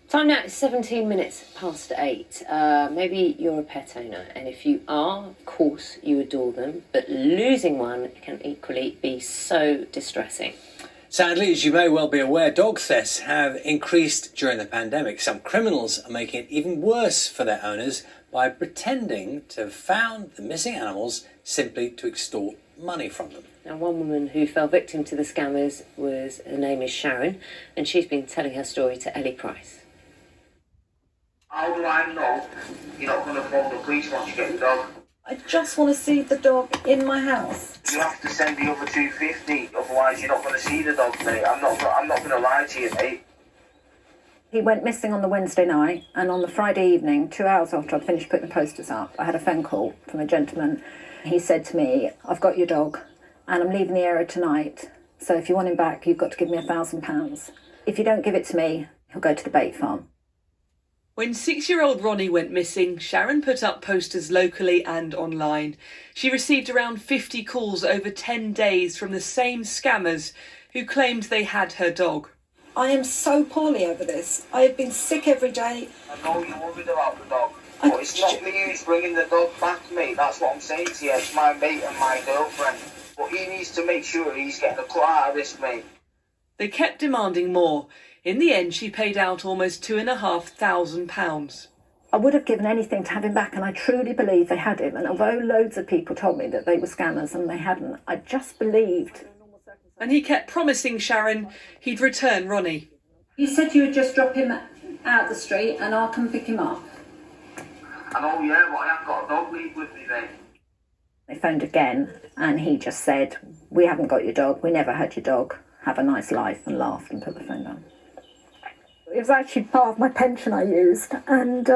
Time now is 17 minutes past 8. Maybe you're a pet owner, and if you are, of course, you adore them, but losing one can equally be so distressing. Sadly, as you may well be aware, dog thefts have increased during the pandemic. Some criminals are making it even worse for their owners by pretending to have found the missing animals simply to extort money from them. Now, one woman who fell victim to the scammers her name is Sharon, and she's been telling her story to Ellie Price. How do I know you're not going to phone the police once you get your dog? I just want to see the dog in my house. You have to send the other 250, otherwise you're not going to see the dog, mate. I'm not going to lie to you, mate. He went missing on the Wednesday night, and on the Friday evening, 2 hours after I'd finished putting the posters up, I had a phone call from a gentleman. He said to me, "I've got your dog, and I'm leaving the area tonight, so if you want him back, you've got to give me £1,000. If you don't give it to me, he'll go to the bait farm." When 6-year-old Ronnie went missing, Sharon put up posters locally and online. She received around 50 calls over 10 days from the same scammers who claimed they had her dog. I am so poorly over this. I have been sick every day. I know you're worried about the dog, but it's not me who's bringing the dog back, mate. That's what I'm saying to you. It's my mate and my girlfriend. But he needs to make sure he's getting a cut out of this, mate. They kept demanding more. In the end, she paid out almost £2,500. I would have given anything to have him back, and I truly believe they had him. And although loads of people told me that they were scammers and they hadn't, I just believed. And he kept promising Sharon he'd return Ronnie. You said you would just drop him out the street and I'll come pick him up. I know, yeah, but I haven't got a dog lead with me, mate. They phoned again, and he just said, "We haven't got your dog, we never had your dog. Have a nice life," and laughed and put the phone down. It was actually part of my pension I used, and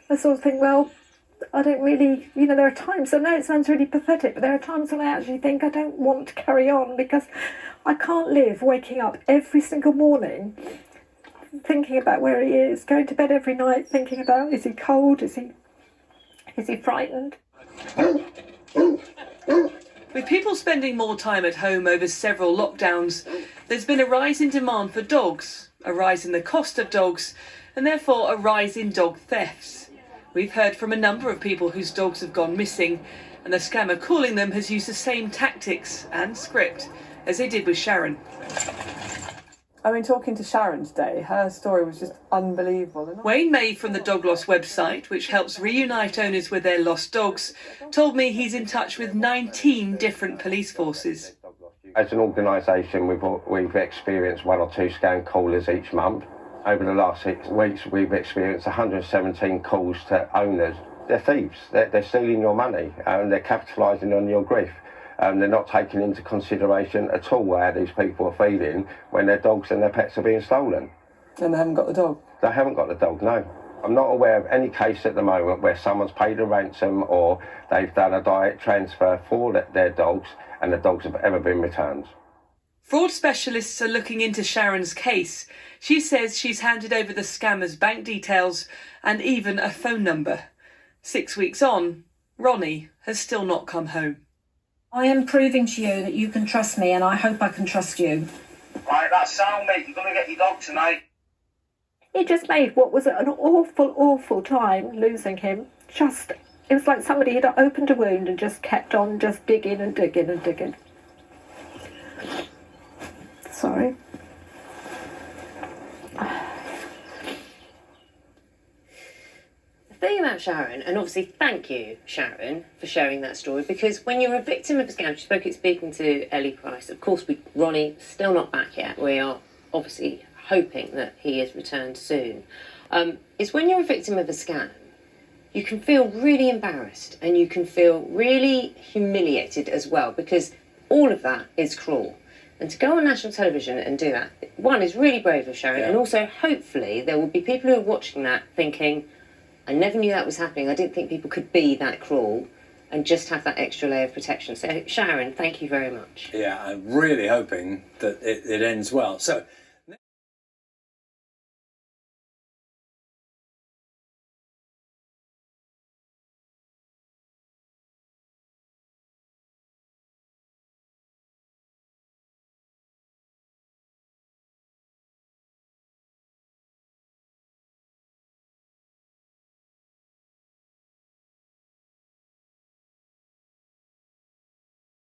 I sort of think, well, I don't really, there are times, I know it sounds really pathetic, but there are times when I actually think I don't want to carry on, because I can't live waking up every single morning thinking about where he is, going to bed every night thinking about, is he cold, is he frightened? With people spending more time at home over several lockdowns, there's been a rise in demand for dogs, a rise in the cost of dogs, and therefore a rise in dog thefts. We've heard from a number of people whose dogs have gone missing, and the scammer calling them has used the same tactics and script as they did with Sharon. I mean, talking to Sharon today, her story was just unbelievable. Wayne May from the Dog Loss website, which helps reunite owners with their lost dogs, told me he's in touch with 19 different police forces. As an organisation, we've experienced 1 or 2 scam callers each month. Over the last 6 weeks, we've experienced 117 calls to owners. They're thieves. They're stealing your money and they're capitalising on your grief. They're not taking into consideration at all how these people are feeling when their dogs and their pets are being stolen. And they haven't got the dog? They haven't got the dog, no. I'm not aware of any case at the moment where someone's paid a ransom or they've done a direct transfer for their dogs and the dogs have ever been returned. Fraud specialists are looking into Sharon's case. She says she's handed over the scammer's bank details and even a phone number. 6 weeks on, Ronnie has still not come home. I am proving to you that you can trust me, and I hope I can trust you. Right, that's sound, mate. You're going to get your dog tonight. It just made what was an awful, awful time losing him. It was like somebody had opened a wound and just kept on just digging and digging and digging. Sorry. The thing about Sharon, and obviously thank you, Sharon, for sharing that story, because when you're a victim of a scam, speaking to Ellie Price, of course, Ronnie still not back yet. We are obviously hoping that he is returned soon. It's when you're a victim of a scam, you can feel really embarrassed and you can feel really humiliated as well, because all of that is cruel. And to go on national television and do that, one, is really brave of Sharon, and also hopefully there will be people who are watching that thinking, I never knew that was happening. I didn't think people could be that cruel and just have that extra layer of protection. So, Sharon, thank you very much. Yeah, I'm really hoping that it ends well. So,